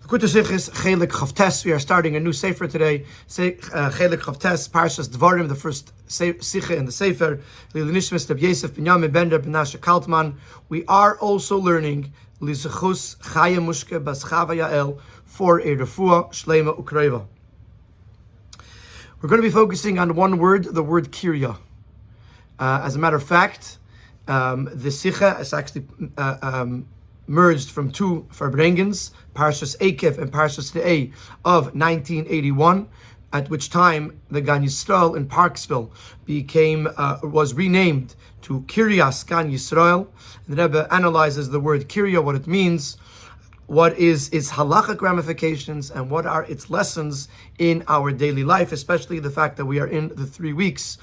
Chelek Chavtes. We are starting a new sefer today. Chelek Chavtes, Parshas Devarim, the first sicha in the sefer. Lilnishmas Rabbi Yosef Binyamin Ben Reb Menashe Kaltman. We are also learning Lizachus Chaya Mushke Bas Chava Yael for a refuah shlema ukreva. We're going to be focusing on one word, the word kirya. As a matter of fact, the sicha is actually merged from two Farbrengens, Parshas Ekev and Parshas Ne'eh of 1981, at which time the Gan Yisrael in Parksville was renamed to Kiryas Gan Yisrael. And the Rebbe analyzes the word kirya, what it means, what is its halachic ramifications, and what are its lessons in our daily life, especially the fact that we are in the 3 weeks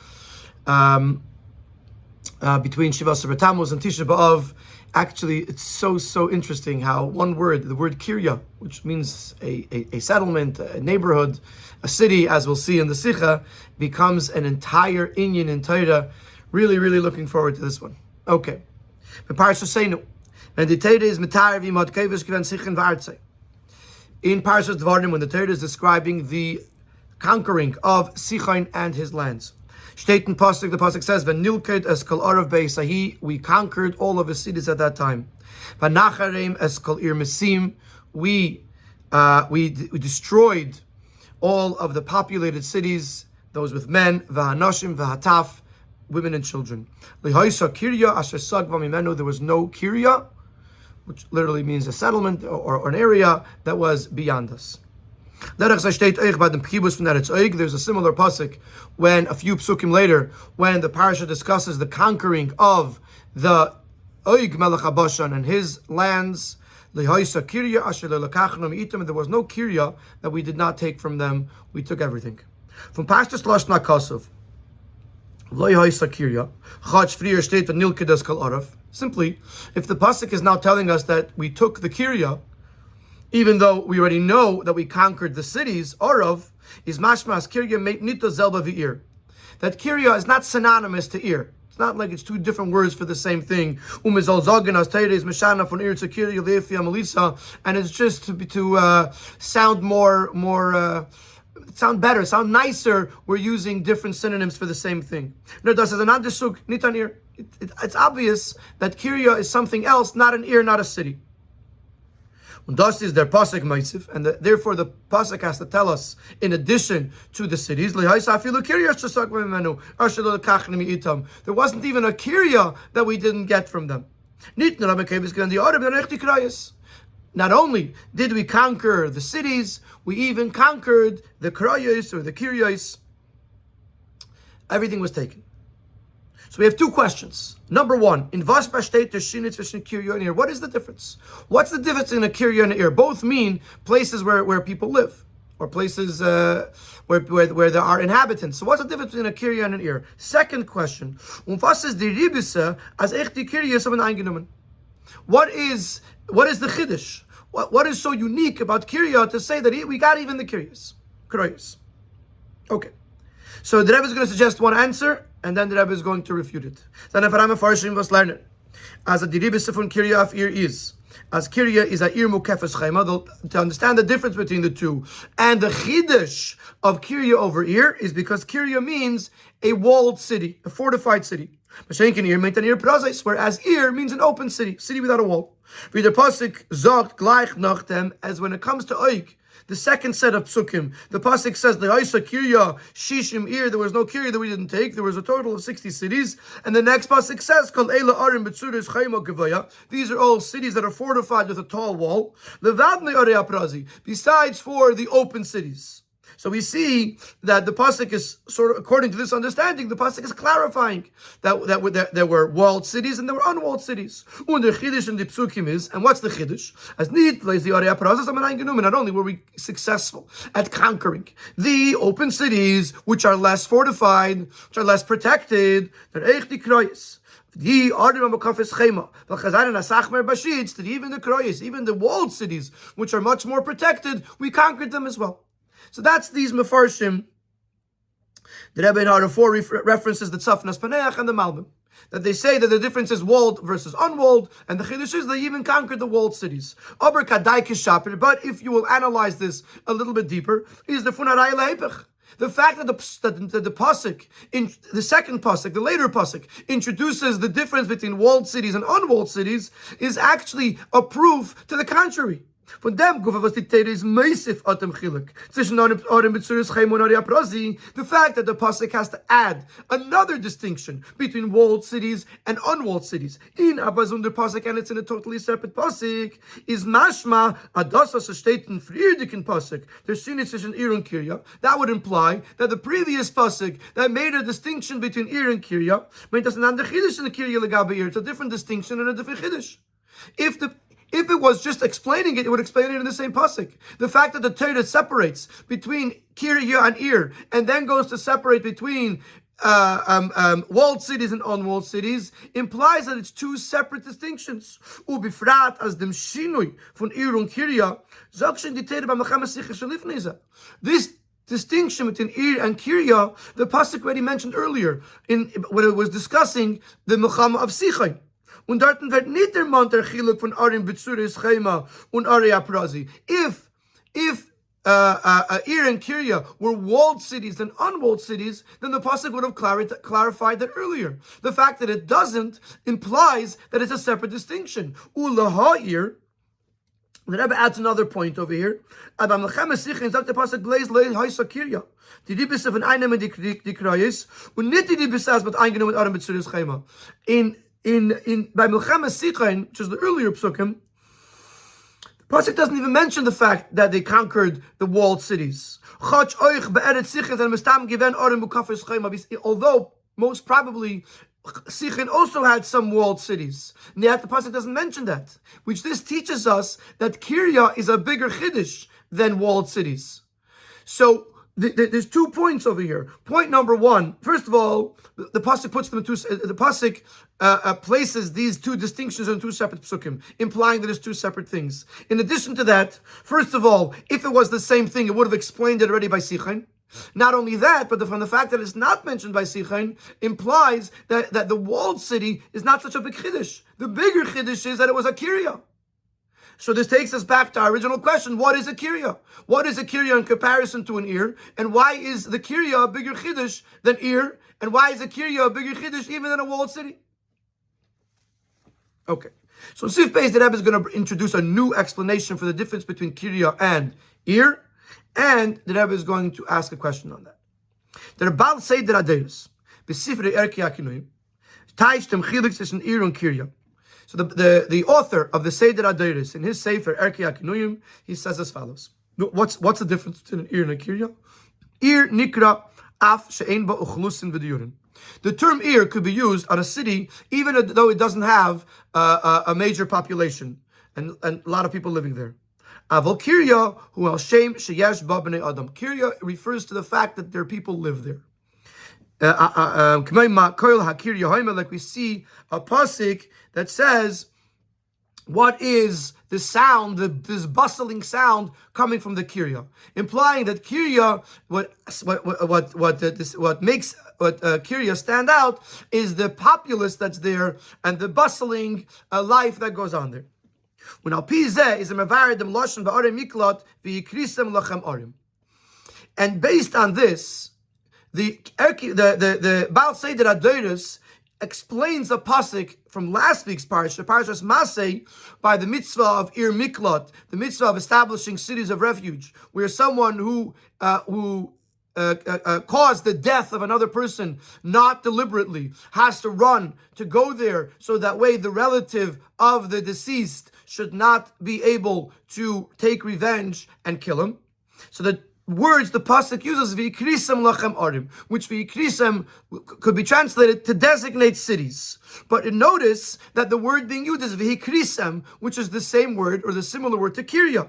between Shivas Tammuz and Tisha B'Av. Actually, it's so interesting how one word, the word kirya, which means a settlement, a neighborhood, a city, as we'll see in the Sikha, becomes an entire inyan in Torah. Really looking forward to this one. Okay. In Parshas Devarim, when the Torah is describing the conquering of Sichon and his lands, the pasuk says, "V'nilked es kol arav beisahi." We conquered all of his cities at that time. V'nacharem es kol ir mesim. We destroyed all of the populated cities, those with men. V'hanashim v'hataf, women and children. Lihaisa kirya asher sagva mimenu. There was no kirya, which literally means a settlement or an area that was beyond us. There's a similar pasuk when a few psukim later, when the parasha discusses the conquering of the Oig Melech HaBashan and his lands. There was no kirya that we did not take from them. We took everything. From Pastos Lashna Kosov, simply, if the pasuk is now telling us that we took the kirya, even though we already know that we conquered the cities, Orav is mashmas kirya nito zelba v'ir. That kirya is not synonymous to ir. It's not like it's two different words for the same thing. Umizol zogen as teire is meshana from ir to kirya leifia melisa, and it's just to sound sound better, sound nicer. We're using different synonyms for the same thing. No, das is an adesuk nitan ir. It's obvious that kirya is something else, not an ir, not a city. And thus is their pasuk ma'isif, and therefore the pasuk has to tell us, in addition to the cities, there wasn't even a kirya that we didn't get from them. Not only did we conquer the cities, we even conquered the krayos or the kiryos. Everything was taken. So we have two questions. Number one, in what is the difference? What's the difference in a kirya and an ir? Both mean places where people live, or places where there are inhabitants. So what's the difference between a kirya and an ir? Second question, what is the chiddush? What is so unique about kirya to say that we got even the kiryas? Okay. So the Rebbe is going to suggest one answer, and then the Rebbe is going to refute it. Then if I'm a farshim was learning, as a diribis from kirya of ir is, as kirya is a ir mukefes chayma, to understand the difference between the two, and the chiddush of kirya over ir is because kirya means a walled city, a fortified city. Whereas ir means an open city without a wall. As when it comes to oik, the second set of psukim, the pasuk says the Haisa Kirya Shishim Ir. There was no Kirya that we didn't take. There was a total of 60 cities. And the next pasuk says Kol Eila Arim Betzuris Chayma Gevaya. These are all cities that are fortified with a tall wall. Levadne Arei Aprazi. Besides for the open cities. So we see that the pasuk is sort of, according to this understanding, the pasuk is clarifying that there were walled cities and there were unwalled cities. And the chiddush in the psukim is, and what's the chiddush? As need plays the area process. Not only were we successful at conquering the open cities, which are less fortified, which are less protected, they're echt die kroyes. Even the kroyes, even the walled cities, which are much more protected, we conquered them as well. So that's these mefarshim. The Rebbe in Order 4 references the Tzafnas Paneach and the Malbim. That they say that the difference is walled versus unwalled, and the chiddush is they even conquered the walled cities. Aber kadai kishaper, but if you will analyze this a little bit deeper, is the funarai leipech. The fact that the pasuk, in the second pasuk, the later pasuk, introduces the difference between walled cities and unwalled cities is actually a proof to the contrary. Von dem was die Teire is meisif atem chilek. Zwischen Arim B'tzuris Chaim und Ari Aprazi, the fact that the pasuk has to add another distinction between walled cities and unwalled cities. In Abazun der pasuk, and it's in a totally separate pasuk, is mashma adasas steht in friedigen pasuk. Der Sinn zwischen Ir und Kirya. That would imply that the previous pasuk that made a distinction between Ir and Kirya meant that's an ander chiddush in the Kirya legabe Ir. It's a different distinction and a different chiddush. If it was just explaining it, it would explain it in the same pasuk. The fact that the Torah separates between Kirya and Ir, and then goes to separate between walled cities and unwalled cities, implies that it's two separate distinctions. Ubifrat as dem shinui von Ir und Kirya, sagt die Torah beim Mechamasicha shalifneza. This distinction between Ir and Kirya, the pasuk already mentioned earlier when it was discussing the Milchama of Sichon. Und dort wird nicht der Mann der Chiluk von Arim B'tzuris Chema und Ari Aprazi. If Ir and Kirya were walled cities and unwalled cities, then the pasuk would have clarified that earlier. The fact that it doesn't implies that it's a separate distinction. Ulaha'ir. The Rebbe adds another point over here. Aber Melchama Sichon sagt der pasuk Bleis Lei Haisa Kirya. Die Ribisse von einem die Krayis und nicht die Ribisse mit eingenommen mit Arim B'tzuris Chema. By Melchama Sichon, which is the earlier psukim, the pasuk doesn't even mention the fact that they conquered the walled cities. Although most probably Sichon also had some walled cities, and yet the pasuk doesn't mention that, which this teaches us that Kirya is a bigger chiddush than walled cities. So there's 2 points over here. Point number one: first of all, the pasuk puts them in the pasuk places these two distinctions in two separate psukim, implying that it's two separate things. In addition to that, first of all, if it was the same thing, it would have explained it already by Sichon. Not only that, but from the fact that it's not mentioned by Sichon implies that the walled city is not such a big chiddush. The bigger chiddush is that it was a Kirya. So this takes us back to our original question: what is a Kirya? What is a Kirya in comparison to an Ir? And why is the Kirya a bigger chiddush than Ir? And why is a Kirya a bigger chiddush even than a walled city? Okay, so Sif Beis, the Rebbe is going to introduce a new explanation for the difference between Kirya and Ir, and the Rebbe is going to ask a question on that. The Rabbi said that Adeus, B'Sifrei Erki Akinuim, Taishtem Chilek zwischen Ir und Kirya. So the author of the Seder Adeiris, in his Sefer Erki Akinuyim, he says as follows. What's the difference between an Ir and a Kirya? Ir nikra af she'ein ba uchlusin v'diyurin. The term Ir could be used on a city even though it doesn't have a major population and a lot of people living there. Avol Kirya hu al shem sheyesh ba b'nei adam. Kirya refers to the fact that there are people live there. Like we see a pasuk that says, what is the sound, this bustling sound coming from the Kirya, implying that Kirya, what makes Kirya stand out is the populace that's there and the bustling life that goes on there. When al pizeh is a mevaredim lashon ba'arem miklat v'yikrisem lachem arim, and based on this, the Baal Seder Adoros explains a pasuk from last week's parsha, Parshas Masei, by the mitzvah of Ir Miklat, the mitzvah of establishing cities of refuge, where someone who caused the death of another person, not deliberately, has to run to go there, so that way the relative of the deceased should not be able to take revenge and kill him. So the words the pasuk uses, v'yikrisem lachem arim, which v'yikrisem could be translated to designate cities. But notice that the word being used is v'yikrisem, which is the same word or the similar word to Kirya.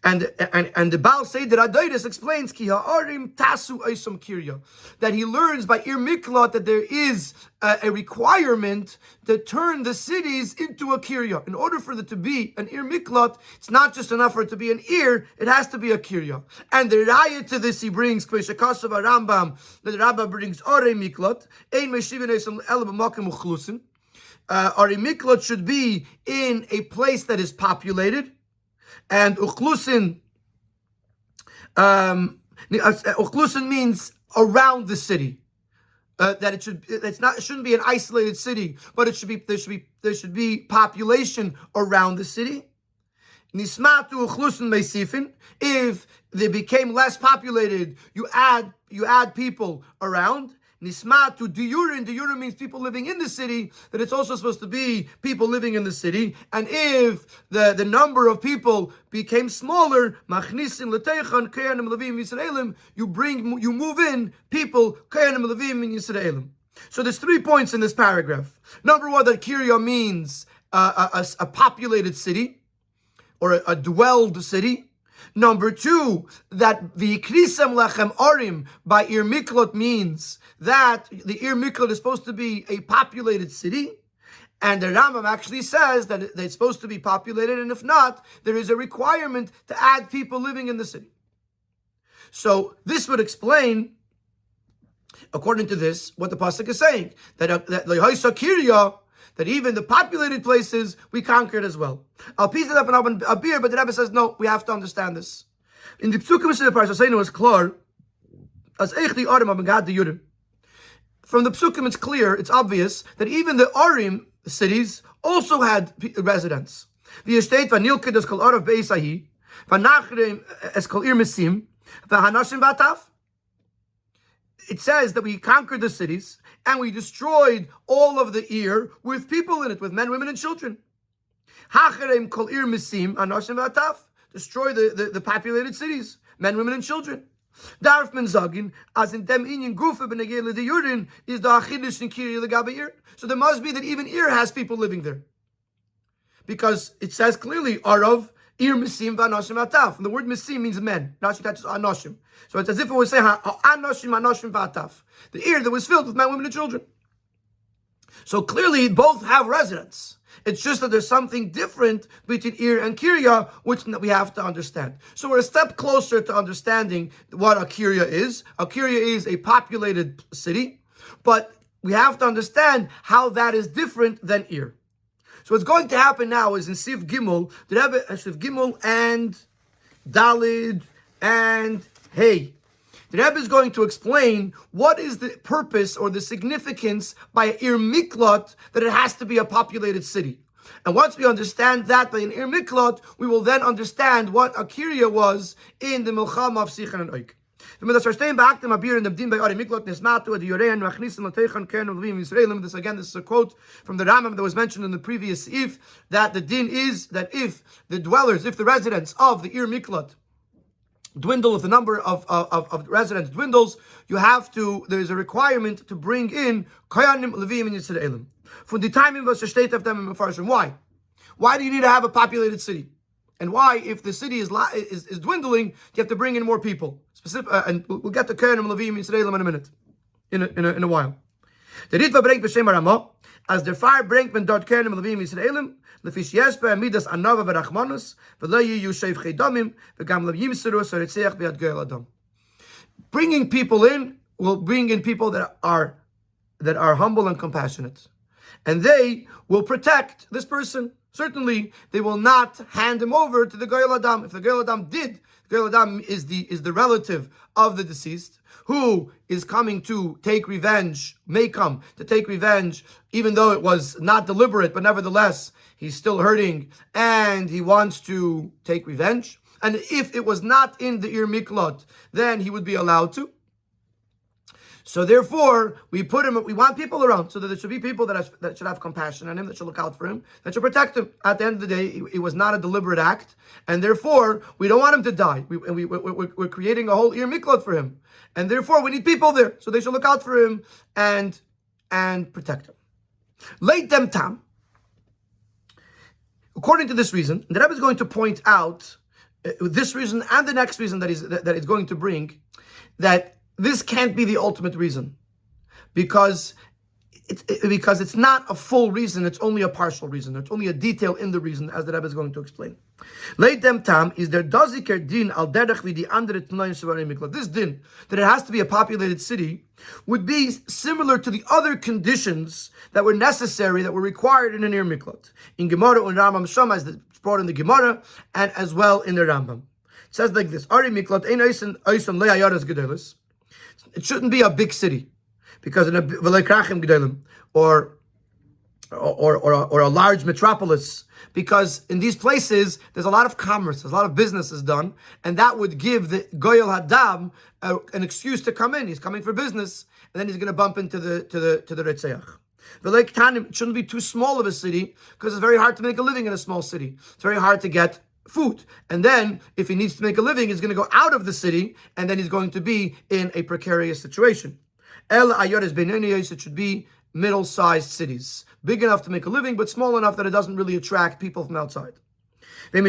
And the Baal Seder Adoides explains Ki ha'arim tasu oisam kirya, that he learns by Ir Miklat that there is a requirement to turn the cities into a kirya. In order for it to be an Ir Miklat, it's not just enough for it to be an Ir, it has to be a kirya. And the raya to this he brings, Kveshakasav Rambam, that the Rabbi brings Ore Miklat, Ein Meshivin Oisam El B'makim Uchlusin. Ore Miklat should be in a place that is populated. And uchlusin, uchlusin means around the city. That it shouldn't be an isolated city, but there should be population around the city. Nismatu uchlusin meisifin. If they became less populated, you add people around. Nismatu diyurin. Diyurin means people living in the city, that it's also supposed to be people living in the city. And if the number of people became smaller, machnisin l'teichan kayanim levim Yisraelim, you move in people kayanim levim in Yisraelim. So there's 3 points in this paragraph. Number one, that Kirya means a populated city, or a dwelled city. Number two, that v'ikrisem lechem arim by Ir Miklot means that the Ir Miklot is supposed to be a populated city. And the Rambam actually says that it's supposed to be populated, and if not, there is a requirement to add people living in the city. So this would explain, according to this, what the pasuk is saying, that lehaisa kirya, that even the populated places we conquered as well. But the Rebbe says, no, we have to understand this. In the Psukim of the Parashaseinu is clear, as Eichli Arim Abengad the Yurim. From the Psukim, it's clear, it's obvious, that even the Arim cities also had residents. V'yeshteit v'nilkid es kol Arav be'esahi, v'nachrim es kol Ir Mesim, v'hanashim v'ataf. It says that we conquered the cities and we destroyed all of the Ir with people in it, with men, women, and children. Hacharem kol Ir Mesim, hanashim v'ataf. Destroy the populated cities, men, women, and children. Darf men zagin, as in dem inyan gufa b'negele de yurin, is the achidush in kiri legabe Ir. So there must be that even Ir has people living there. Because it says clearly, Arav, Ir Mesim v'anoshim v'ataf. And the word Mesim means men. Rashi touches anoshim. So it's as if it was saying, anoshim v'ataf. The Ir that was filled with men, women, and children. So clearly, both have residents. It's just that there's something different between Ir and Kirya, which we have to understand. So we're a step closer to understanding what a Kirya is. A Kirya is a populated city, but we have to understand how that is different than Ir. So what's going to happen now is in Sif Gimel, the Rebbe, Sif Gimel and Dalid and Hey. The Rebbe is going to explain what is the purpose or the significance by Ir Miklat that it has to be a populated city. And once we understand that by an Ir Miklat, we will then understand what a Kirya was in the Milchama of Sichon and Oik. This again, this is a quote from the Rambam that was mentioned in the previous if, that the din is that if the residents of the Ir Miklat dwindle, if the number of residents dwindles, there is a requirement to bring in Koyanim, Levim, and Yisraelim. From the time was state of them in Mefarshim. Why? Why do you need to have a populated city? And why, if the city is dwindling, you have to bring in more people? And we'll get to Koyanim, Levim, and Yisraelim in a minute, in a while. The Ritva bringt b'shem Ramah, as der fire bringt men dort Koyanim, Levim, Yisraelim, lefish yespe midas anava v'rachmanus v'lo yiyu sheivchei damim v'gam lo yimseru soritzeach v'yad goel adam. Bringing people in will bring in people that are humble and compassionate, and they will protect this person. Certainly, they will not hand him over to the goel adam. If the goel adam goel adam is the relative of the deceased, who is coming to take revenge, may come to take revenge, even though it was not deliberate, but nevertheless, he's still hurting, and he wants to take revenge. And if it was not in the Ir Miklot, then he would be allowed to. So therefore, we want people around, so that there should be people that should have compassion on him, that should look out for him, that should protect him. At the end of the day, it was not a deliberate act, and therefore, we don't want him to die. We're creating a whole Ir Miklot for him. And therefore, we need people there, so they should look out for him and protect him. Leit dem tam. According to this reason, the Rebbe is going to point out this reason and the next reason that it's going to bring, that this can't be the ultimate reason, because it's not a full reason, it's only a partial reason. It's only a detail in the reason, as the Rebbe is going to explain. Leitem tam is there doziker din al derech v'di andere tnaim shvarim miklat. This din, that it has to be a populated city, would be similar to the other conditions that were necessary, that were required in an Ir Miklat. In Gemara and Rambam Shama, as it's brought in the Gemara, and as well in the Rambam. It says like this: Ari Miklat ein oisen le'ayaras gedolos. It shouldn't be a big city, because in a v'leikrachim gedolim, or a large metropolis, because in these places there's a lot of commerce, there's a lot of business done, and that would give the Goyal Hadam an excuse to come in. He's coming for business, and then he's going to bump into the Retzeach. It shouldn't be too small of a city, because it's very hard to make a living in a small city. It's very hard to get food, and then if he needs to make a living, he's going to go out of the city, and then he's going to be in a precarious situation. It should be middle-sized cities, big enough to make a living, but small enough that it doesn't really attract people from outside. It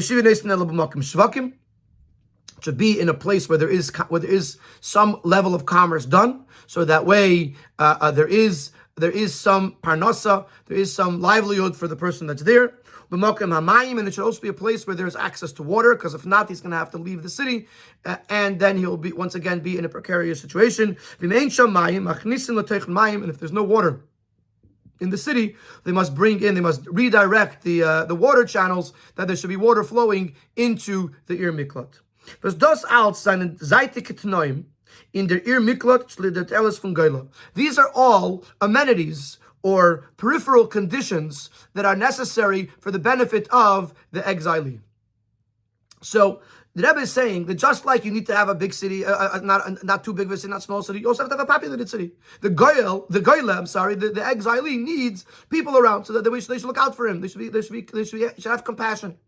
should be in a place where there is some level of commerce done, so that way there is some parnasa, there is some livelihood for the person that's there. And it should also be a place where there's access to water, because if not, he's going to have to leave the city, and then he'll be once again be in a precarious situation. And if there's no water in the city, they must redirect the water channels, that there should be water flowing into the Ir Miklat. In der Ir Miklat. These are all amenities or peripheral conditions that are necessary for the benefit of the exilee. So the Rebbe is saying that just like you need to have a big city, not too big of a city, not small city, you also have to have a populated city. The exilee needs people around, so that they should look out for him. They should have compassion.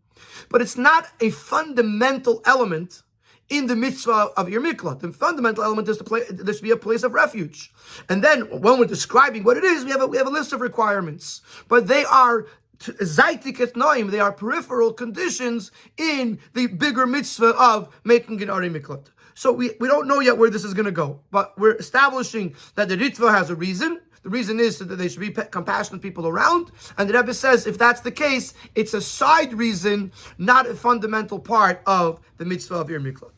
But it's not a fundamental element in the mitzvah of Ir Miklat. The fundamental element is there should be a place of refuge. And then when we're describing what it is, we have a list of requirements. But they are zaitik etnoim, they are peripheral conditions in the bigger mitzvah of making an Ir Miklat. So we don't know yet where this is going to go, but we're establishing that the Ritva has a reason. The reason is so that there should be compassionate people around. And the Rebbe says, if that's the case, it's a side reason, not a fundamental part of the mitzvah of Ir Miklat.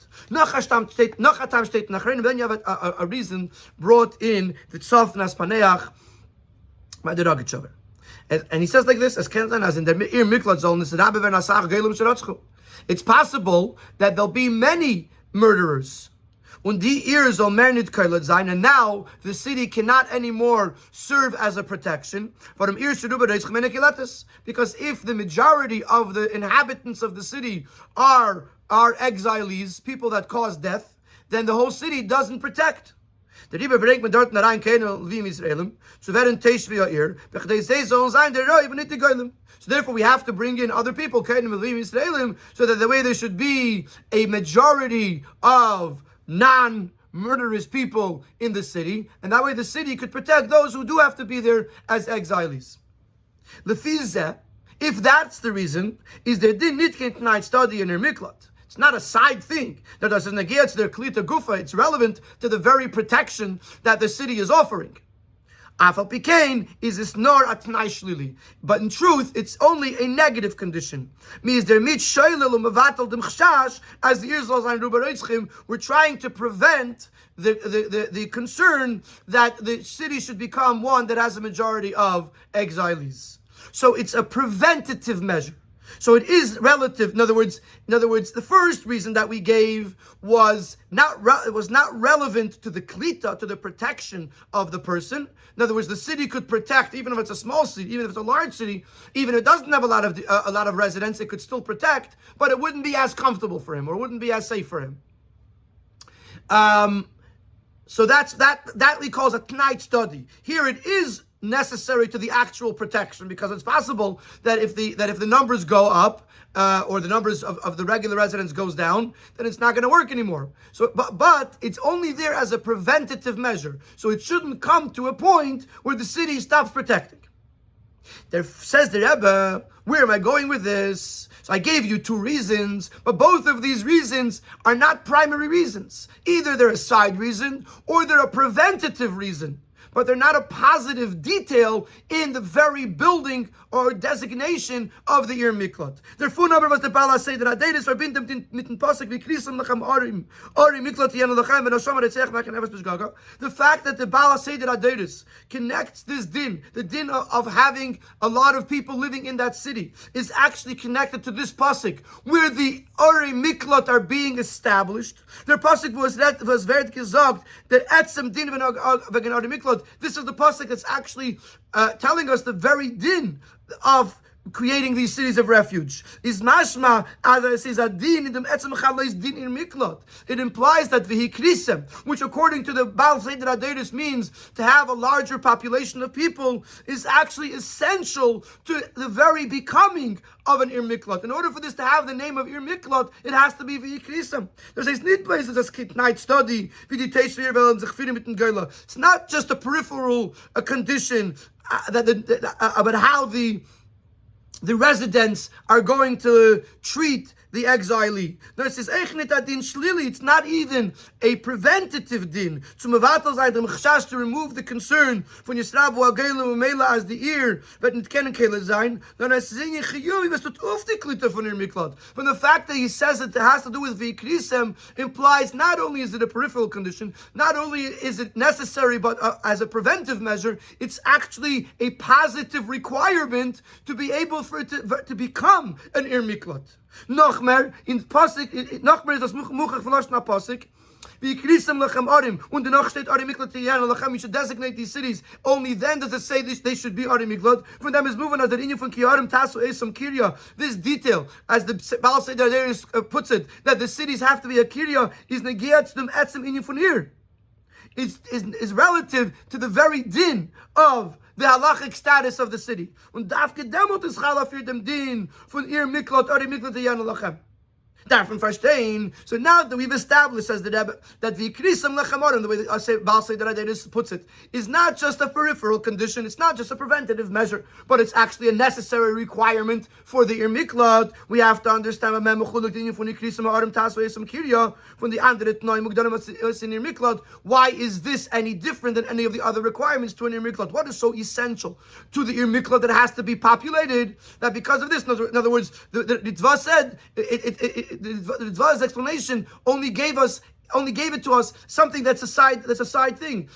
Then you have a reason brought in the Tzaf Naspaneach by the Rogatchover. And he says like this, as in the Ir Miklat zone, it's possible that there'll be many murderers. And now the city cannot anymore serve as a protection. Because if the majority of the inhabitants of the city are exilees, people that cause death, then the whole city doesn't protect. So therefore we have to bring in other people, so that the way there should be a majority of non-murderous people in the city, and that way the city could protect those who do have to be there as exiles. If that's the reason, is there din nitkin tonight study in Ir Miklat? It's not a side thing. That doesn't negate their klita gufa. It's relevant to the very protection that the city is offering. Afal pikein is this nor atnai shlili, but in truth, it's only a negative condition. Means there mit shoylel u'mevatel dem chashash, as the Irzos and Rubareitzchim were trying to prevent the concern that the city should become one that has a majority of exilees. So it's a preventative measure. So it is relative. In other words, the first reason that we gave was not relevant to the klita, to the protection of the person. In other words, the city could protect, even if it's a small city, even if it's a large city, even if it doesn't have a lot of residents, it could still protect, but it wouldn't be as comfortable for him, or wouldn't be as safe for him. So that we call a tonight study. Here it is necessary to the actual protection, because it's possible that if the numbers go up, or the numbers of the regular residents goes down, then it's not going to work anymore. So, but it's only there as a preventative measure. So it shouldn't come to a point where the city stops protecting. There says the Rebbe, where am I going with this? So I gave you two reasons, but both of these reasons are not primary reasons. Either they're a side reason or they're a preventative reason, but they're not a positive detail in the very building or designation of the Ir Miklat. Der Funhaber was der Bala say that Adedes verbindet mit dem Pasuk wie Krisam lachem Arim Miklat yen lachem and Hashem retzech back and Evas Gaga. The fact that the Bala say that Adedes connects this din, the din of having a lot of people living in that city, is actually connected to this pasuk where the Arim Miklat are being established. Their pasuk was very gesagt that etzem din wegen Arim Miklat. This is the pasuk that's actually telling us the very din of creating these cities of refuge. Is mashma, as it says, adin in the etzem chalais din in miklat. It implies that v'hikrisem, which according to the Baal Seder Aderis means to have a larger population of people, is actually essential to the very becoming of an Ir Miklat. In order for this to have the name of Ir Miklat, it has to be v'hikrisem. There's nicht places as night study, it's not just a peripheral condition about how the residents are going to treat the exilee. No, it says, it's not even a preventative din. To remove the concern from Yisrabu Agelu Mela as the ear, but it can sein. From the fact that he says it has to do with Vikrisem implies not only is it a peripheral condition, not only is it necessary, but as a preventive measure, it's actually a positive requirement to be able for it to become an Ir Miklat. Nochmer in Pasuk, Nochmer is das Muchach verlassen Pasuk. Wie Krisam lachem Arim, und danach steht Arim Miklat Tiyan lachem. You should designate these cities. Only then does it say they should be Arim Miklat. From them is moving as the inyan from Kiyarim Tasu Esam Kirya. This detail, as the Baal Seder puts it, that the cities have to be a Kirya, is negiat them etzem inyan from here. Is relative to the very din of the halachic status of the city. Und darf gedemot is chala für dem din von Ir Miklat or Miklat Yan lachem. Davon verstehen. So now that we've established, as the Rebbe, that the Krisam Lechamorim, the way the Baal Seder Aderis puts it, is not just a peripheral condition, it's not just a preventative measure, but it's actually a necessary requirement for the Ir Miklat. We have to understand from the Ir Miklat. Why is this any different than any of the other requirements to an Ir Miklat? What is so essential to the Ir Miklat that has to be populated that because of this, in other words, the Ritva said, the Dvar's explanation only gave it to us something that's a side thing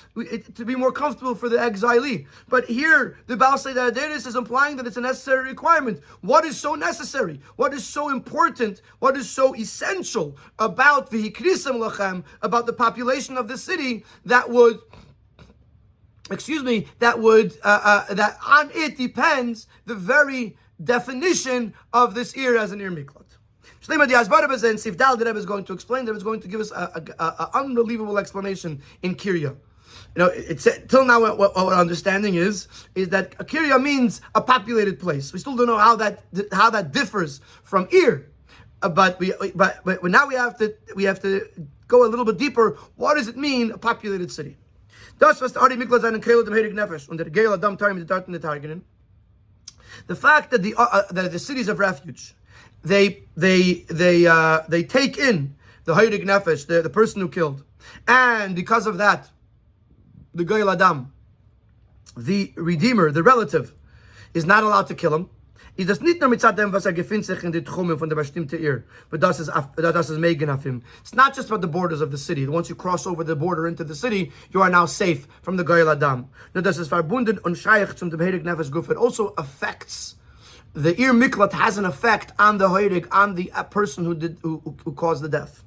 to be more comfortable for the exilee. But here the Baal Seder Aderis is implying that it's a necessary requirement. What is so necessary? What is so important? What is so essential about v'hikrisam lachem, about the population of the city that on it depends the very definition of this Ir as an Ir Miklat. Shlema the Asbarabas and Sifdal, the Rebbe is going to explain. The Rebbe is going to give us an unbelievable explanation in Kirya. It's till now what our understanding is that a Kirya means a populated place. We still don't know how that differs from Ir, but now we have to go a little bit deeper. What does it mean, a populated city? Das was Ari Mikla seinen Keil dem Heilig Nefesh und der Geil Adam Tarim mit der Targenen. The fact that the cities of refuge, they take in the Heilig Nefesh, the person who killed, and because of that, the Geil Adam, the redeemer, the relative, is not allowed to kill him. Is das nicht nur mit dem, was gefindt sich in die Tchumen von der bestimmte Ir, but das ist megen auf him. It's not just about the borders of the city. Once you cross over the border into the city, you are now safe from the Geil Adam. No, das ist verbunden und shaykh zum dem Heilig Nefesh Guf. It also affects the Ir Miklat, has an effect on the Heilig, on the person who caused the death.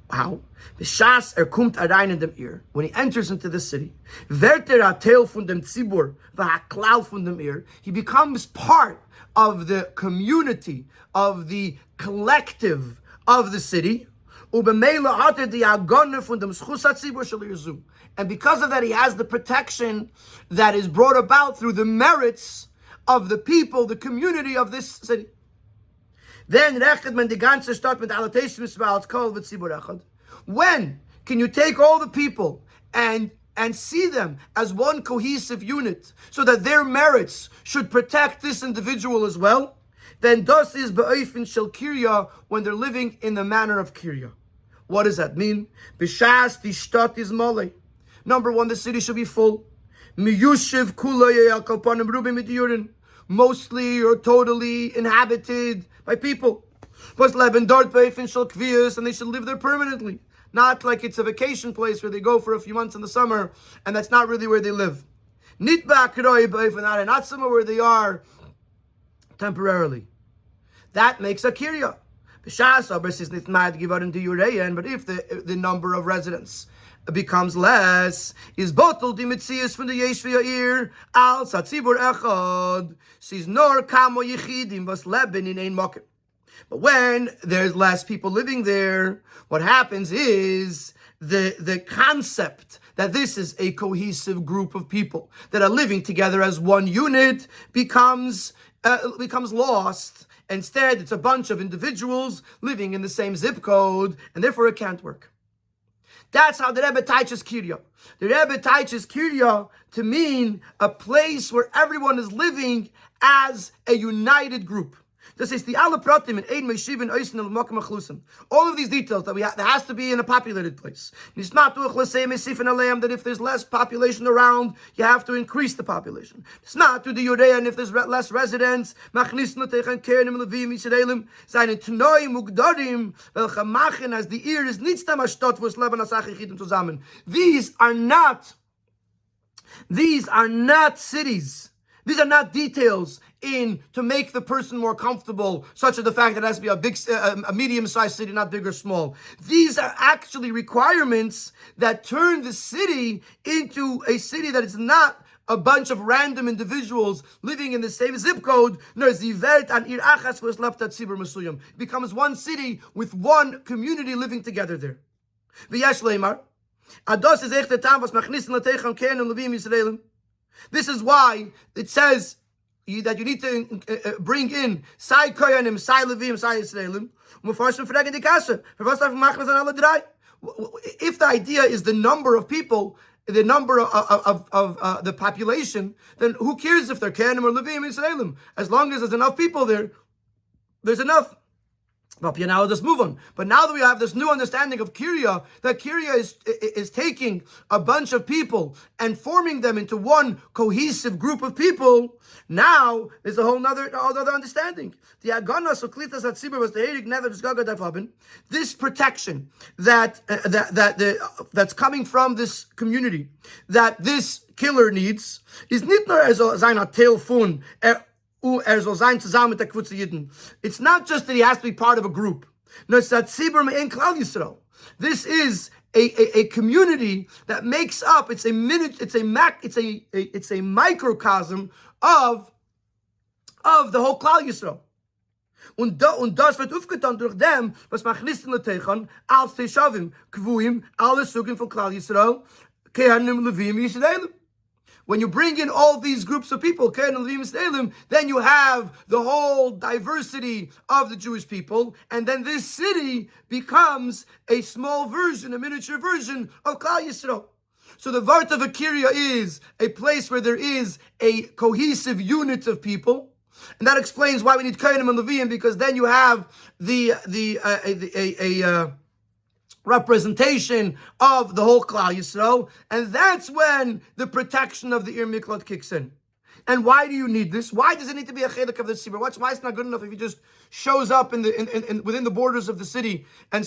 How? B'shas kommt rein in dem Ir. When he enters into the city, wird Teil von dem Zibur, v'haklal von dem Ir. He becomes part of the community, of the collective of the city. Ubemela hatte die Agone von dem Schus HaTzibur shel Yirzu. And because of that, he has the protection that is brought about through the merits of the people, the community of this city. Then rechnet man die ganze Stadt mit aller Teishmisbah als Kol v'Tzibur echad. When can you take all the people and see them as one cohesive unit so that their merits should protect this individual as well? then das is be'ofen shel kirya, when they're living in the manner of kirya. What does that mean? B'shas di shtat is mole. Number one, the city should be full. Miyushiv kula al kalpanim rubim midiyurin, mostly or totally inhabited by people. But leben dort be'ofen shel kvius, and they should live there permanently. Not like it's a vacation place where they go for a few months in the summer, and that's not really where they live. Not somewhere where they are temporarily. That makes a kirya. But if the number of residents becomes less, is bottled the mitzias from the yeshvia ear al satzibur echad sees nor kamo yichidim vas leben in ein mokem. But when there's less people living there, what happens is the concept that this is a cohesive group of people that are living together as one unit becomes lost. Instead, it's a bunch of individuals living in the same zip code, and therefore it can't work. That's how the Rebbe teaches kirya. The Rebbe teaches kirya to mean a place where everyone is living as a united group. This is the alle pratim in ein meishivin oisen el makom achlusim. All of these details that there has to be in a populated place. That if there's less population around, you have to increase the population. It's not to the Yurea, and if there's less residents, machnis notechan kernim levim yisraelim seinen tnoi mugdarim welche machen as the ear is nitztam ashtot vos leben asach yichidim zusammen. These are not cities. These are not details to make the person more comfortable, such as the fact that it has to be a medium-sized city, not big or small. These are actually requirements that turn the city into a city that is not a bunch of random individuals living in the same zip code. It becomes one city with one community living together there. This is why it says that you need to bring in Sai Koyanim, Sai Levim, Sai Yisraelim. If the idea is the number of people, the number of the population, then who cares if they're Koyanim or Levim, Yisraelim? As long as there's enough people there, there's enough. But now let's move on. But now that we have this new understanding of Kirya, that Kirya is taking a bunch of people and forming them into one cohesive group of people, now there's a whole other understanding. The Agana so Klitas at Sibur was the Heirik never disgagad. This protection that's coming from this community, that this killer needs, is nicht nur seiner Telefon. It's not just that he has to be part of a group. No, it's that this is a community that makes up. It's a microcosm of the whole Klal Yisrael. Und das wird aufgetan durch dem, was machnissen letechan als Teshavim kvuim alle Sugim von Klal Yisrael kehanim levim Yisraelim. When you bring in all these groups of people, then you have the whole diversity of the Jewish people, and then this city becomes a small version, a miniature version of Klal Yisrael. So the Vart of Akiria is a place where there is a cohesive unit of people, and that explains why we need Kohanim and Leviim, because then you have a representation of the whole Klal Yisrael, and that's when the protection of the Ir Miklat kicks in. And why do you need this? Why does it need to be a chelek of the tzibur? Why it's not good enough if he just shows up within the borders of the city and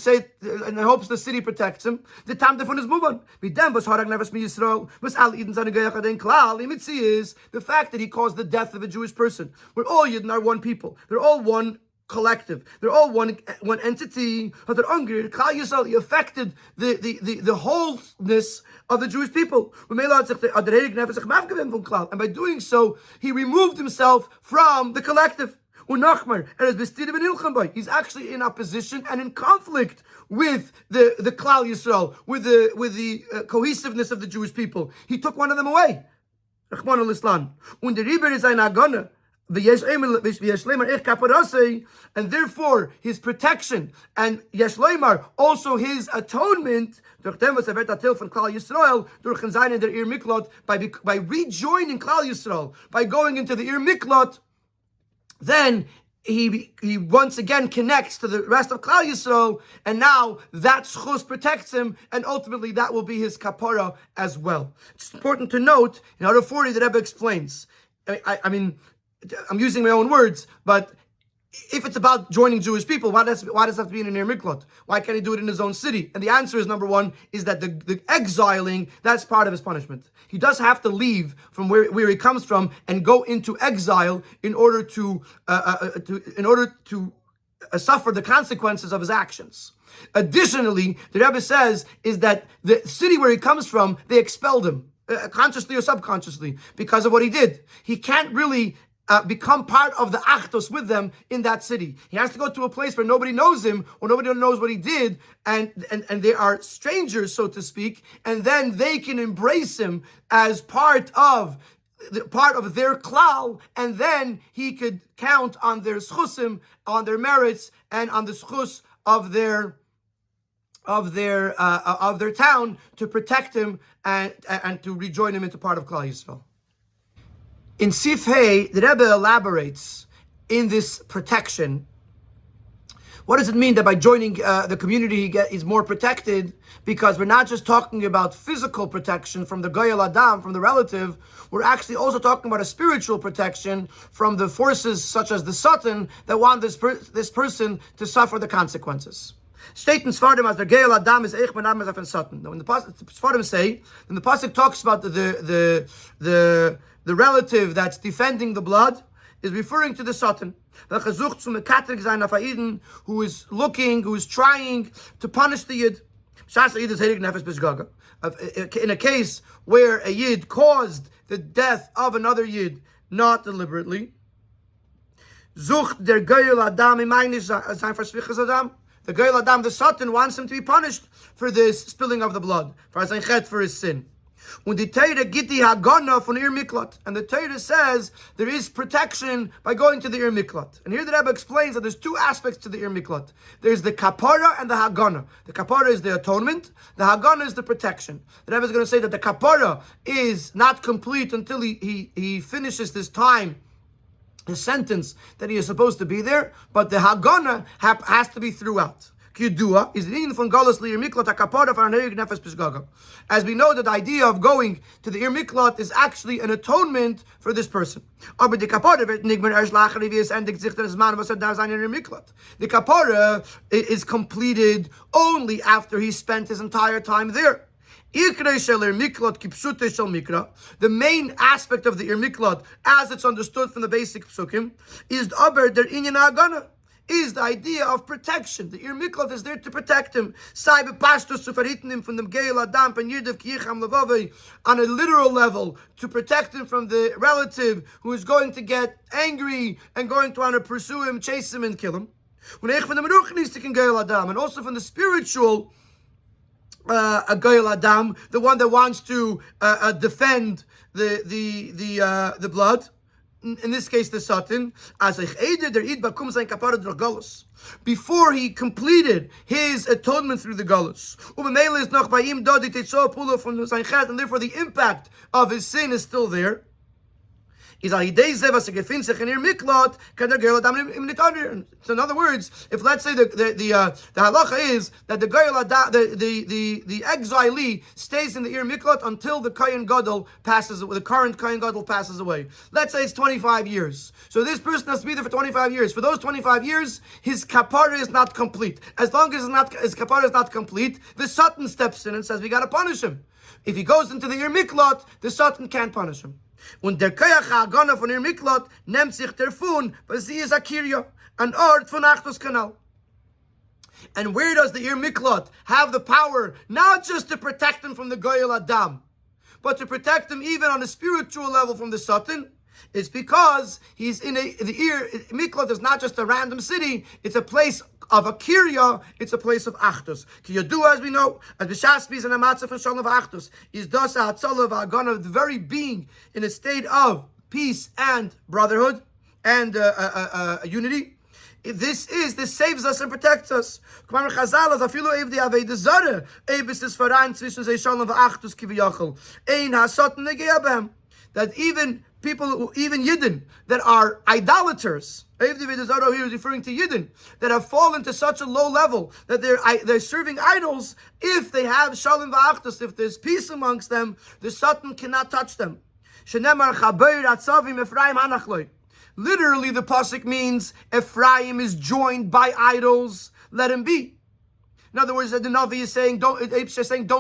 hopes the city protects him? The time different is move on. The fact that he caused the death of a Jewish person. We're all Yidden are one people. They're all one collective. They're all one entity. He affected the wholeness of the Jewish people. And by doing so, he removed himself from the collective. He's actually in opposition and in conflict with the Klal Yisrael, with the cohesiveness of the Jewish people. He took one of them away. And therefore his protection and Yeshleimar, also his atonement, by rejoining Klal Yisrael, by going into the Ir Miklot, then he once again connects to the rest of Klal Yisrael, and now that schus protects him, and ultimately that will be his kapara as well. It's important to note, in order 40, the Rebbe explains, I mean, I'm using my own words, but if it's about joining Jewish people, why does it have to be in a near Miklot? Why can't he do it in his own city? And the answer is, number one, is that the exiling, that's part of his punishment. He does have to leave from where he comes from and go into exile in order to suffer the consequences of his actions. Additionally, the Rebbe says is that the city where he comes from, they expelled him, consciously or subconsciously, because of what he did. He can't really become part of the achtos with them in that city. He has to go to a place where nobody knows him or nobody knows what he did, and they are strangers, so to speak, and then they can embrace him as part of their klal, and then he could count on their schusim, on their merits, and on the schus of their town to protect him and to rejoin him into part of Klal Yisrael. In Sif Hey, the Rebbe elaborates in this protection. What does it mean that by joining the community he's more protected? Because we're not just talking about physical protection from the Goyal Adam, from the relative, we're actually also talking about a spiritual protection from the forces such as the Satan that want this person to suffer the consequences. Steht in Sfardim as der Goyal Adam is Eich Ben Adam is Afen Satan. When the Sfardim say, when the pasuk talks about the relative that's defending the blood, is referring to the Satan, who is trying to punish the Yid. In a case where a Yid caused the death of another Yid, not deliberately. The Goyal Adam, the Satan, wants him to be punished for this spilling of the blood, for his sin. And the Torah says there is protection by going to the Ir Miklat. And here the Rebbe explains that there's two aspects to the Ir Miklat. There's the kapara and the hagana. The kapara is the atonement. The hagana is the protection. The Rebbe is going to say that the kapara is not complete until he finishes this time, his sentence that he is supposed to be there, but the hagana has to be throughout. As we know that the idea of going to the Ir Miklat is actually an atonement for this person. The kapara is completed only after he spent his entire time there. The main aspect of the Ir Miklat, as it's understood from the basic psukim, is the idea of protection. The Ir Miklat is there to protect him. On a literal level, to protect him from the relative who is going to get angry and going to want to pursue him, chase him, and kill him. And also from the spiritual a Goyal Adam, the one that wants to defend the blood. In this case, the Satan, before he completed his atonement through the Galus. And therefore the impact of his sin is still there. So in other words, if let's say the halacha is that the exilee stays in the Ir Miklat until the Kohen Gadol passes, the current Kohen Gadol passes away. Let's say it's 25 years. So this person has to be there for 25 years. For those 25 years, his kapara is not complete. As long as his kapara is not complete, the Satan steps in and says, we got to punish him. If he goes into the Ir Miklat, the Satan can't punish him. Und der Koyach ha'agana von Ir Miklat nimmt sich davon, weil sie ist a Kirja, an Ort von Achtos Kanal. And where does the Ir Miklat have the power, not just to protect him from the Goyal Adam, but to protect him even on a spiritual level from the Satan? It's because he's in the Ir Miklat is not just a random city, it's a place of a kirya, it's a place of achtos. Kiyadu, as we know, as b'shasbis and a matzah for shalom of achtos, is dosa hatzala v'agana, the very being in a state of peace and brotherhood and unity. This saves us and protects us. That even people, even Yidden, that are idolaters. Here is referring to Yidden that have fallen to such a low level that they're serving idols. If they have shalom v'achdus, if there's peace amongst them, the Satan cannot touch them. Literally, the pasuk means Ephraim is joined by idols. Let him be. In other words, the Navi is saying, don't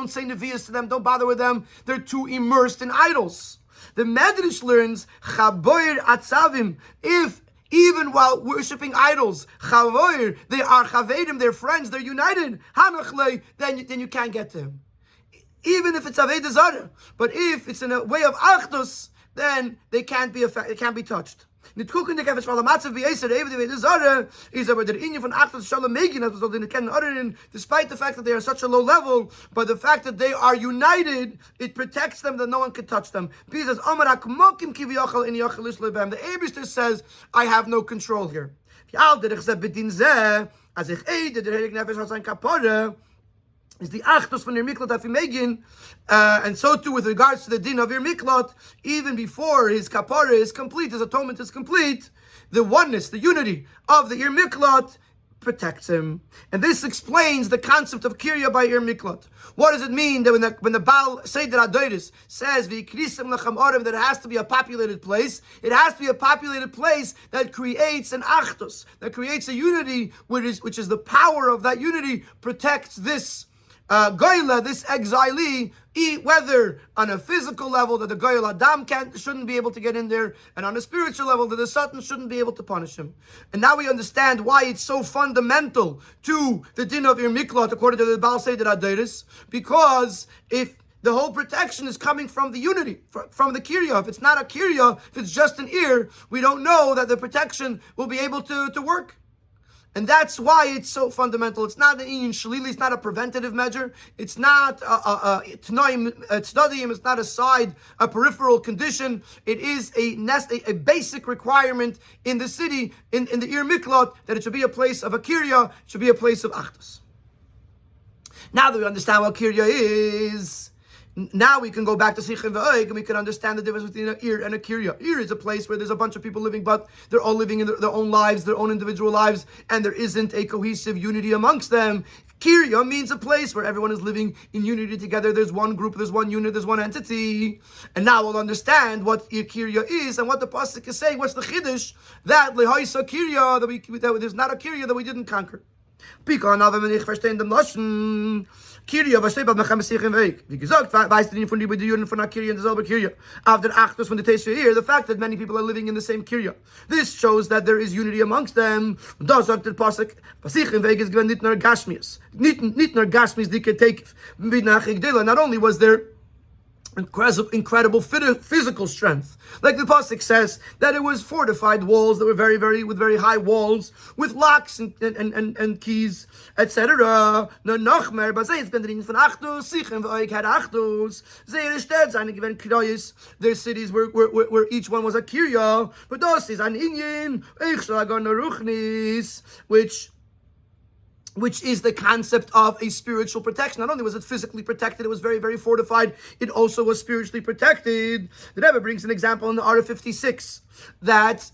say Nevi'as to them, don't bother with them. They're too immersed in idols. The Medrash learns, Chaboir Atzavim, if even while worshipping idols, Chavoir, they are Chavedim, they're friends, they're united, Hanachle, then you can't get to him. Even if it's Aved Zarah. But if it's in a way of Achdus, then they can't be touched. Despite the fact that they are such a low level, but the fact that they are united, it protects them that no one can touch them. The Eibishter says, I have no control here. Is the achdus from Ir Miklat Afimegin, and so too with regards to the din of Ir Miklat, even before his kapara is complete, his atonement is complete, the oneness, the unity of the Ir Miklat protects him. And this explains the concept of Kirya by Ir Miklat. What does it mean that when the Baal Seder Adoris says V'ikrisem lechem orem, that it has to be a populated place? It has to be a populated place that creates an achdus, that creates a unity, which is the power of that unity protects this Goyla, this exilee, whether on a physical level that the Goyal Adam shouldn't be able to get in there, and on a spiritual level that the Satan shouldn't be able to punish him. And now we understand why it's so fundamental to the din of Ir Miklat, according to the Baal Seder Adoris, because if the whole protection is coming from the unity, from the Kirya. If it's not a Kirya, if it's just an ear, we don't know that the protection will be able to work. And that's why it's so fundamental. It's not an inyan shalili. It's not a preventative measure. It's not a tzdadim. It's not a peripheral condition. It is a basic requirement in the city, in the Ir Miklat, that it should be a place of a kirya. It should be a place of achdus. Now that we understand what kirya is, now we can go back to Sichim V'Oig and we can understand the difference between an Ir and a Kirya. Ir is a place where there's a bunch of people living, but they're all living in their own lives, their own individual lives, and there isn't a cohesive unity amongst them. Kirya means a place where everyone is living in unity together. There's one group, there's one unit, there's one entity. And now we'll understand what Kirya is and what the pasuk is saying. What's the chiddush? That lehaisa Kirya, that there's not a Kirya that we didn't conquer. Kirya, was steht bei Mechem Sichim Veik. Wie gesagt, weißt du nicht von den Juden von der Kirya in derselbe Kirya. After Achdus von der Tesha here, the fact that many people are living in the same Kirya. This shows that there is unity amongst them. Und da sagt der Pasuk, Sichim Veik ist gewinnt nicht nur Gashmias. Nicht nur Gashmias, die Ketekif. Not only was there incredible physical strength. Like the pasuk says, that it was fortified walls that were with very high walls, with locks and keys, etc. No nochmer, but it's been von Achdus, Sichim V'Oig had Achdus. Their städte seine gewinn Kriyas, their cities where each one was a Kirya, but das is an Inyan, Ich Shagan Ruchnis, which is the concept of a spiritual protection. Not only was it physically protected, it was very, very fortified, it also was spiritually protected. The Rebbe brings an example in the Ara 56, that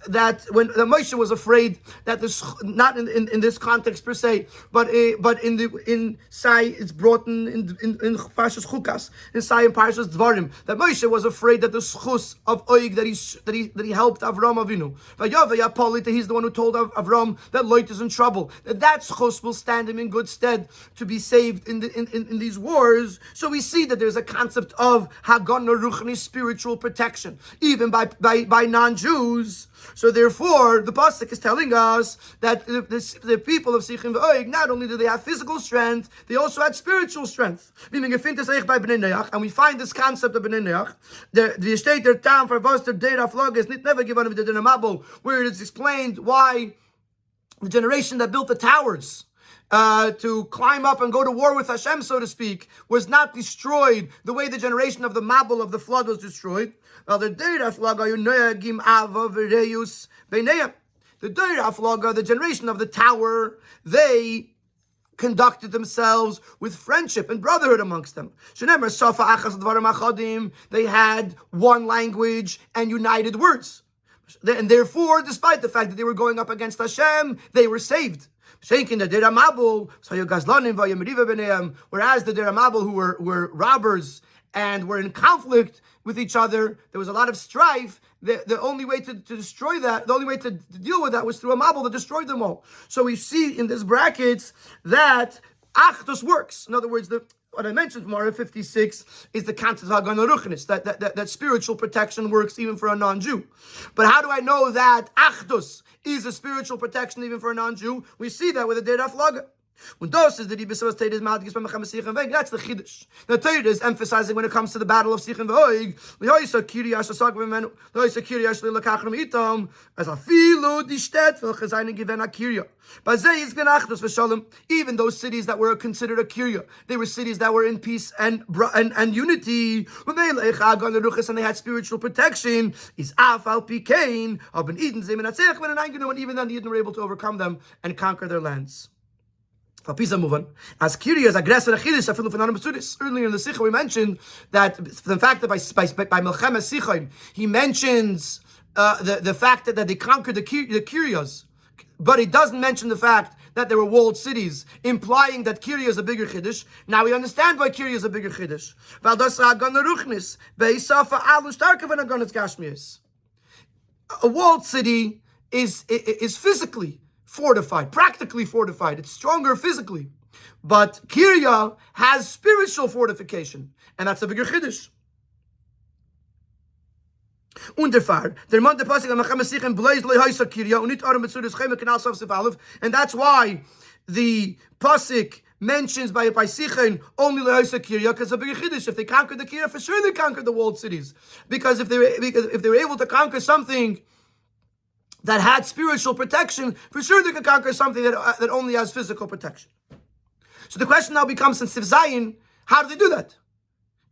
when Moshe was afraid that this, not in this context per se, but in Sai, it's brought in Parshas Chukas, in Sai and Parshas Devarim, that Moshe was afraid that the schus of Oig that he helped Avram Avinu, he's the one who told Avram that Lot is in trouble, that schus will stand him in good stead to be saved in these wars. So we see that there's a concept of Hagan Ruchni, spiritual protection, even by non-Jews. So therefore, the pasuk is telling us that the people of Sichim V'Oig, not only do they have physical strength, they also had spiritual strength. And we find this concept of Bnei Neach. The state their town for was their data flog is never given with the Dinamabel, where it is explained why the generation that built the towers to climb up and go to war with Hashem, so to speak, was not destroyed the way the generation of the Mabel of the flood was destroyed. The Deira Flaga, the generation of the tower, they conducted themselves with friendship and brotherhood amongst them. They had one language and united words. And therefore, despite the fact that they were going up against Hashem, they were saved. Whereas the Deramabel, who were robbers and were in conflict with each other, there was a lot of strife. The only way to destroy that, the only way to deal with that was through a Mabel that destroyed them all. So we see in this brackets that Achdus works. In other words, what I mentioned from Ara 56 is the concept of Hagan Ruchnis, that spiritual protection works even for a non-Jew. But how do I know that Achdus is a spiritual protection even for a non-Jew? We see that with the Deir Aflaga. When those is the that's the Chiddush. The Torah is emphasizing when it comes to the battle of Sich and V'oig, as a filo die Stadt welche seine given a Kirya. Even those cities that were considered a Kirya, they were cities that were in peace and unity, and they had spiritual protection. Is Afal Pikain, and even then the Yidden were able to overcome them and conquer their lands. As Kiri as aggressor earlier in the Sikha we mentioned that the fact that by Melchem Sichain he mentions the fact that they conquered the Kiryas, but he doesn't mention the fact that there were walled cities, implying that Kirya is a bigger Chiddush. Now we understand why Kirya is a bigger Chiddush. A walled city is physically fortified, practically fortified. It's stronger physically. But Kirya has spiritual fortification, and that's a bigger Chiddush. And that's why the pasuk mentions by Sichen only lehoisa Kirya because a bigger Chiddush. If they conquered the Kirya, for sure they conquered the walled cities. Because if they were able to conquer something that had spiritual protection, for sure they could conquer something that only has physical protection. So the question now becomes, in Sif Zayin, how do they do that?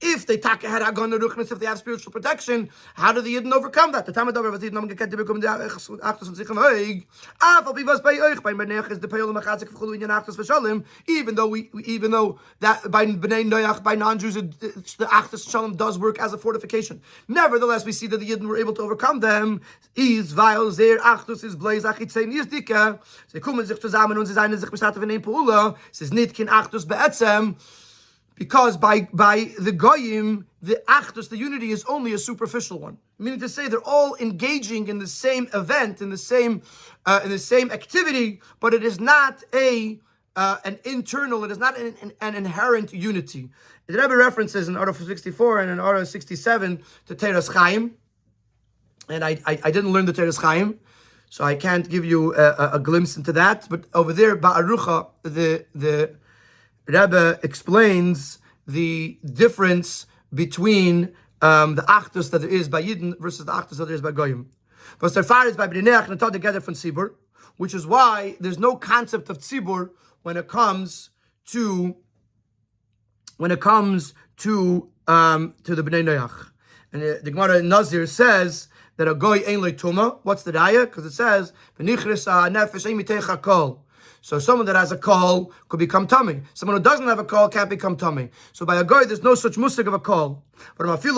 If they had Hagan Ruchnis, if they have spiritual protection, how do the Yidden overcome that? The Talmud was Yidden gekent to become the Achdus and Sichim Hoig. Afal Pi was by Euch by Menech is the Peyol Machatzik V'Chulu Inyan Achdus V'Shalom. Even though that by Bnei Noach, by non-Jews, the Achdus Shalom does work as a fortification. Nevertheless, we see that the Yidden were able to overcome them. Is weil sehr Achdus is blaze Achitzein is dicke. Sie kommen sich zusammen und sie seien sich besatt von einem Pula. Es ist nicht kein Achdus be'etzem. Because by the Goyim, the Achdus, the unity, is only a superficial one. Meaning to say they're all engaging in the same event, in the same activity, but it is not an internal, it is not an inherent unity. The Rebbe references in Orah 64 and in Orah 67 to Teras Chaim, and I didn't learn the Teras Chaim, so I can't give you a glimpse into that. But over there, Ba'arucha, the Rebbe explains the difference between the Achdus that there is by Yidden versus the Achdus that there is by Goyim. Because their fire is by B'nei and taught together from Tzibur, which is why there's no concept of Tzibur when it comes to the B'nei Noach. And the Gemara in Nazir says that a Goy ain't like Tuma. What's the Raya? Because it says V'nichris ha'nefesh ein miteich kol. So someone that has a call could become tummy. Someone who doesn't have a call can't become tummy. So by a guy, there's no such musig of a call. But just a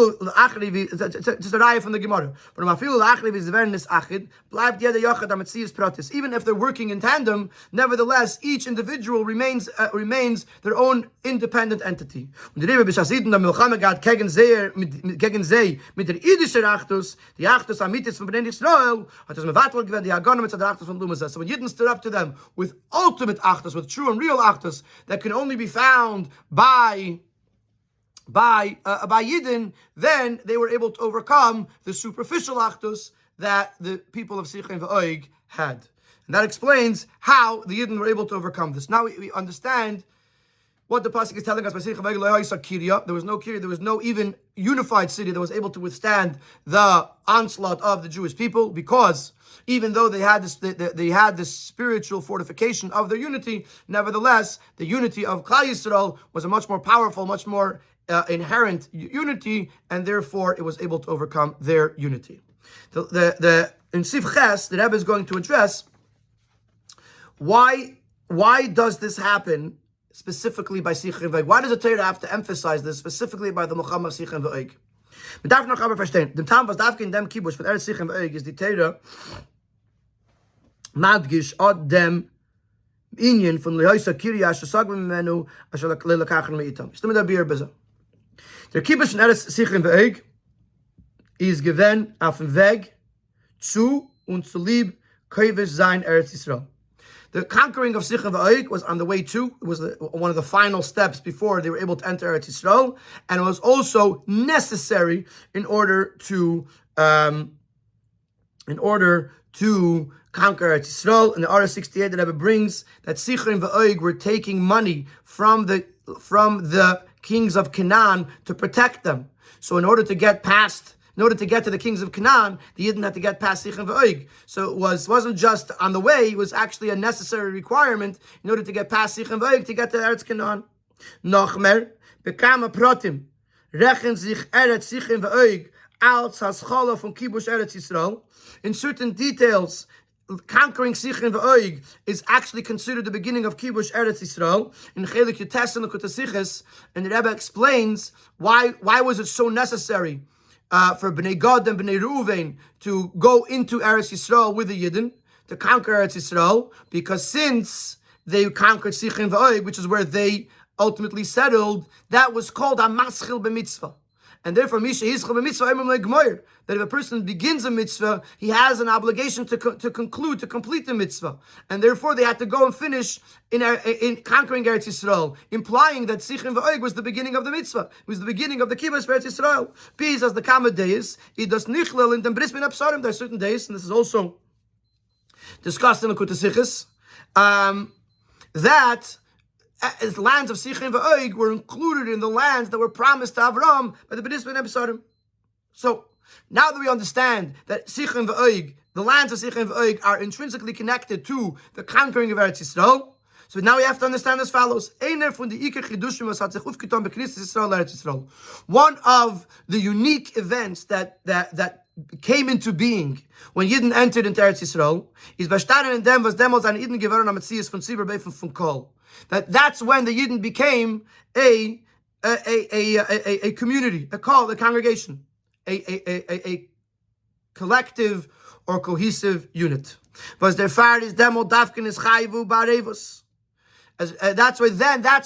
raya from the Gemara. Even if they're working in tandem, nevertheless, each individual remains their own independent entity. The so when Yidden stood up to them with ultimate Achdus, with true and real Achdus, that can only be found by Yidden, then they were able to overcome the superficial Achdus that the people of Sichim V'Oig had. And that explains how the Yidden were able to overcome this. Now we understand what the pasuk is telling us. By Sichim V'Oig, there was no Kirya, there was no even unified city that was able to withstand the onslaught of the Jewish people, because even though they had this spiritual fortification of their unity, nevertheless, the unity of Klal Yisrael was a much more powerful, much more inherent unity, and therefore it was able to overcome their unity. In Sif Ches, the Rebbe is going to address why why does this happen specifically by Sicha and V'Oig? Why does the Torah have to emphasize this specifically by the Muhammad Sicha and V'Oig? Man darf noch aber verstehen, dem Tam, was darf in dem Kibush von Eretz Sicha und V'Oig, ist die Torah madgish od dem Inyan von Lehoisa Kirya Shasag Mimenu Asher Lelakachan Meitam. Stimme da Bier beza. Der Kibush von Eretz Sicha und V'Oig ist given auf dem Weg zu und zu lieb Kovish sein Eretz Yisrael. The conquering of Sicha V'Oig was on the way to. It was one of the final steps before they were able to enter Eretz Yisrael, and it was also necessary in order to conquer Eretz Yisrael. In the Ara 68, the Rebbe brings that Sicha and V'Oig were taking money from the kings of Canaan to protect them. So in order to get to the kings of Canaan, the Yidden had to get past Sicha and V'Oig. So it wasn't just on the way, it was actually a necessary requirement in order to get past Sicha and V'Oig to get to Eretz Canaan. Nochmer, bekam protim, rechen sich Eretz Sicha and V'Oig als haschala von Kibush Eretz Yisrael. In certain details, conquering Sicha and V'Oig is actually considered the beginning of Kibush Eretz Yisrael. In Chelek Yutes and Lekutei Sichos, and the Rebbe explains why was it so necessary for Bnei Gad and Bnei Reuven to go into Eretz Yisrael with the Yidden, to conquer Eretz Yisrael, because since they conquered Sicha and V'Oig, which is where they ultimately settled, that was called a maschil b'mitzvah. And therefore, Misha Yischel b'mitzvah emem le'gmoir, that if a person begins a mitzvah, he has an obligation to complete the mitzvah. And therefore, they had to go and finish in conquering Eretz Yisrael, implying that Sicha and V'Oig was the beginning of the mitzvah. It was the beginning of the kibbutz for Eretz Yisrael. Peace as the Kama days, it does nichlel in the bris min absarim. There are certain days, and this is also discussed in the Lekutei Sichos, that as lands of Sicha and V'Oig were included in the lands that were promised to Avram by the Bris min Absarim. So now that we understand that Sicha and V'Oig, the lands of Sicha and V'Oig, are intrinsically connected to the conquering of Eretz Yisrael, so now we have to understand as follows. One of the unique events that came into being when Yidden entered into Eretz Yisrael is bestanden in dem was damals an Yidden geworden am Metzias von Zibur Beif von Kol. That's when the Yidden became a community, a congregation, a collective or cohesive unit. Was their fire is demo dafkin is chayvu barevus. That's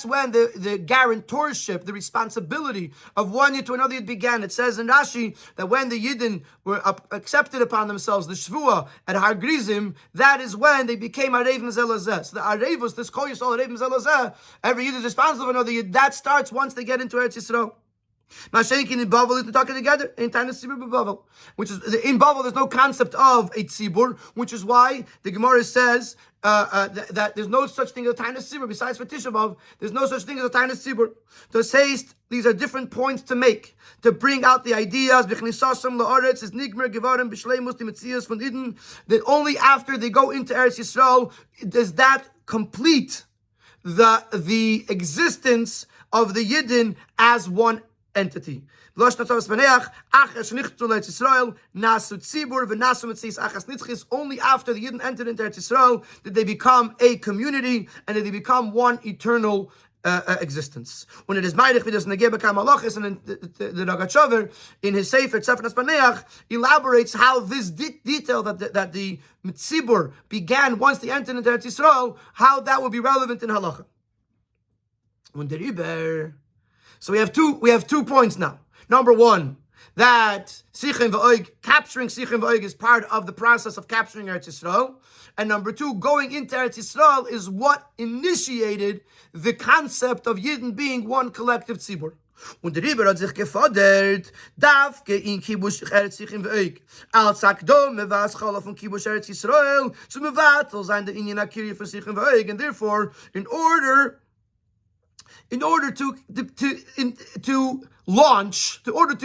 when the guarantorship, the responsibility of one Yid to another Yid began. It says in Rashi that when the Yidden were accepted upon themselves the Shvuah at Har Grizim, that is when they became Arevim Zelazeh. So the Arevus, this Kol Yisrael Arevim Zelazeh, every Yid is responsible for another Yid. That starts once they get into Eretz Yisrael. Mashenkin in Bavel is talking together in Tainus Tzibur Bavel, which is in Bavel. There's no concept of a tzibur, which is why the Gemara says that there's no such thing as a Tainus Tzibur. Besides for Tisha B'av, there's no such thing as a Tainus Tzibur. To say these are different points to make to bring out the ideas. That only after they go into Eretz Yisrael does that complete the existence of the Yidden as one entity. Only after the Yidden entered into Eretz Yisrael did they become a community and did they become one eternal existence. When it is Meidich Vidas Negeba Kamalachis, and the Ragachover in his Sefer Tzefan Aspaneach elaborates how this detail that the Mitzibur began once they entered into Eretz Yisrael, how that will be relevant in Halacha. So we have two points now. Number one, that Sicha and V'Oig, capturing Sicha and V'Oig is part of the process of capturing Eretz Yisrael. And number two, going into Eretz Yisrael is what initiated the concept of Yidden being one collective tzibur. Und der Rebbe hat sich gefordert, darf in Kibush Eretz Sicha and V'Oig, als Akdome was Chala von Kibush Eretz Yisrael, zu mevatel sein der Inyan HaKirya for Sicha and V'Oig, and therefore, in order to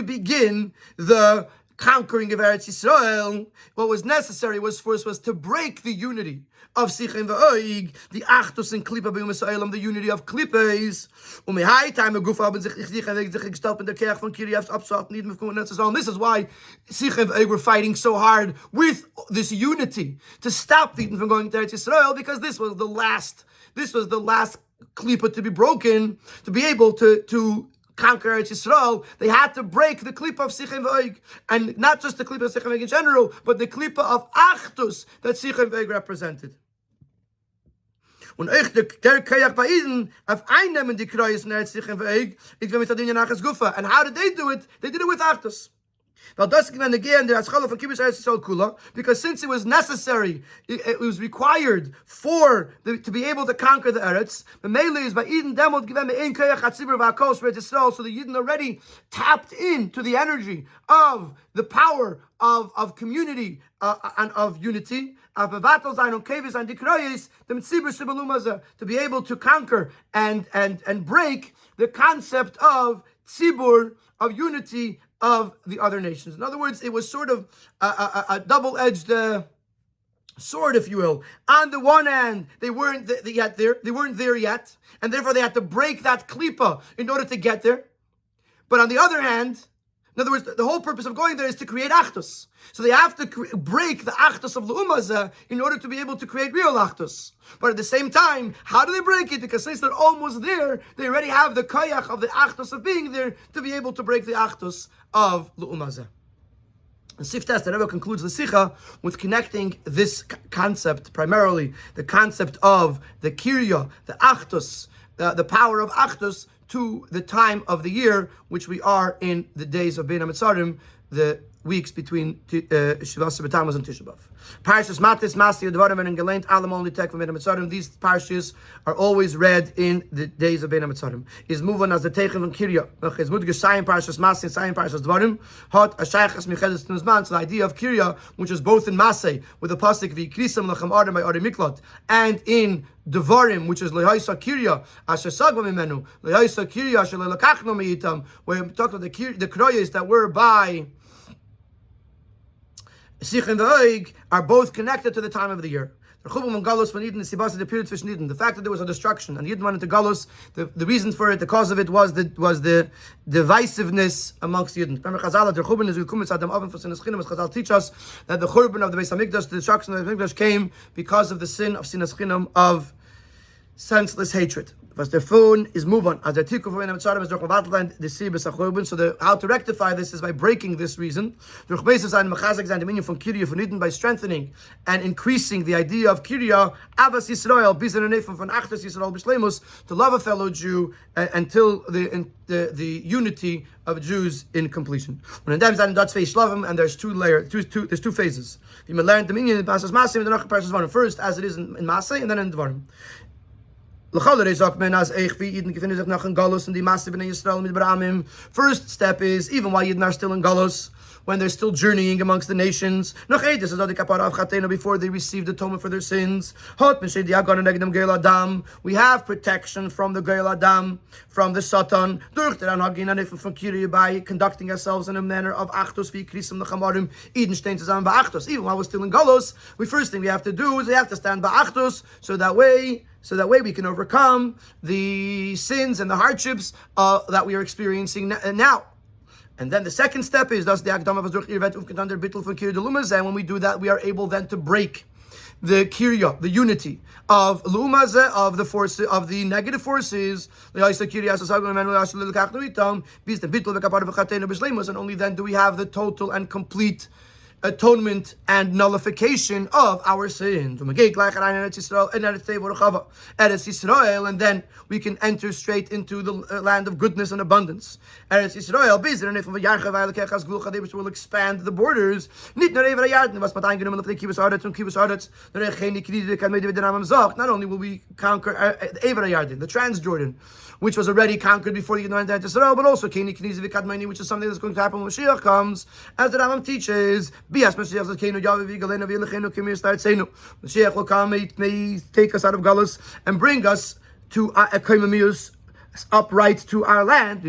begin the conquering of Eretz Yisrael, what was necessary was to break the unity of Sicha and V'Oig, the Achtus and Klippa b'Yom Yisraelim, the unity of Klippes. And this is why Sicha and V'Oig were fighting so hard with this unity to stop them from going to Eretz Yisrael, because this was the last This was the last klipa to be broken, to be able to conquer Eretz Yisrael. They had to break the klipa of Sicha V'Oig, and not just the klipa of Sicha V'Oig in general, but the klipa of Achdus that Sicha V'Oig represented. Und euch der Kayach bei Eden auf einnehmen die Kreuz in Eretz Sicha V'Oig, ich will mit der Dinge nachas Gufa. And how did they do it? They did it with Achdus. Now, again, because since it was necessary, it was required to be able to conquer the Eretz, the Melee is by Eden Demot Givem Ein Kayach Hatzibur V'Akos Yisrael, so the Yidden already tapped into the energy of the power of community and of unity. To be able to conquer and break the concept of tzibur, of unity of the other nations. In other words, it was sort of a double-edged sword, if you will. On the one hand, they weren't there yet, and therefore they had to break that klipa in order to get there. But on the other hand, in other words, the whole purpose of going there is to create achdus. So they have to break the achdus of l'umazah in order to be able to create real achdus. But at the same time, how do they break it? Because since they're almost there, they already have the koyach of the achdus of being there to be able to break the achdus of l'umazah. And Siftas, the Rebbe concludes the Sicha with connecting this concept, primarily the concept of the kirya, the achdus, the power of achdus, to the time of the year, which we are in the days of Bein HaMetzarim, the weeks between Shivas B'Tammuz and Tisha B'Av. Parashas Matis, Masi, Devarim, and Gelent, Alam only tek from Bein HaMetzarim. These parashas are always read in the days of Bein HaMetzarim. Is moved on as the Teichen from Kirya. Is moved to Sayim Parashas Masi and Sayim Parashas Devarim. Hot Ashaychas Michedes Tnuzman. So the idea of Kirya, which is both in Masei with the pasuk V'Krisam Lachem Adam by Ori Miklot, and in Devarim, which is Lehaisa Kirya, Asher Sagva Mimenu, Lehaisa Kirya, Asher Lelakachno Meitam, where we talk about the Kriyas that were by Sicha and V'Oig are both connected to the time of the year. The fact that there was a destruction and Yidden went into Galus, the reason for it, the cause of it was the divisiveness amongst Yidden. Remember, Chazal teach us that the Churban of the Beis Hamikdash, the destruction of the Beis Hamikdash, came because of the sin of Sinas Chinam, of senseless hatred. Because their phone is move on. As their tikku for the so how to rectify this is by breaking this reason. By strengthening and increasing the idea of Kirya, Abbas Yisrael, von Achtas Yisrael, to love a fellow Jew until the unity of Jews in completion. And there's two phases. You may learn the meaning in Pasas first, as it is in Masay, and then in Devarim. First step is, even while Yidden are still in Galus, when they're still journeying amongst the nations, before they receive the atonement for their sins, we have protection from the Geil Adam, from the Satan, by conducting ourselves in a manner of Achdus, even while we're still in Galus. The first thing we have to do is we have to stand by Achdus, so that way we can overcome the sins and the hardships that we are experiencing now. And then the second step is and when we do that, we are able then to break the kirya, the unity of l'umazeh, of the forces, of the negative forces, and only then do we have the total and complete atonement and nullification of our sins. And then we can enter straight into the land of goodness and abundance. Which will expand the borders. Not only will we conquer the Transjordan, which was already conquered before the Yidden went Israel, but also which is something that's going to happen when Mashiach comes, as the Rambam teaches. Mashiach will come, may take us out of Galus and bring us to upright to our land.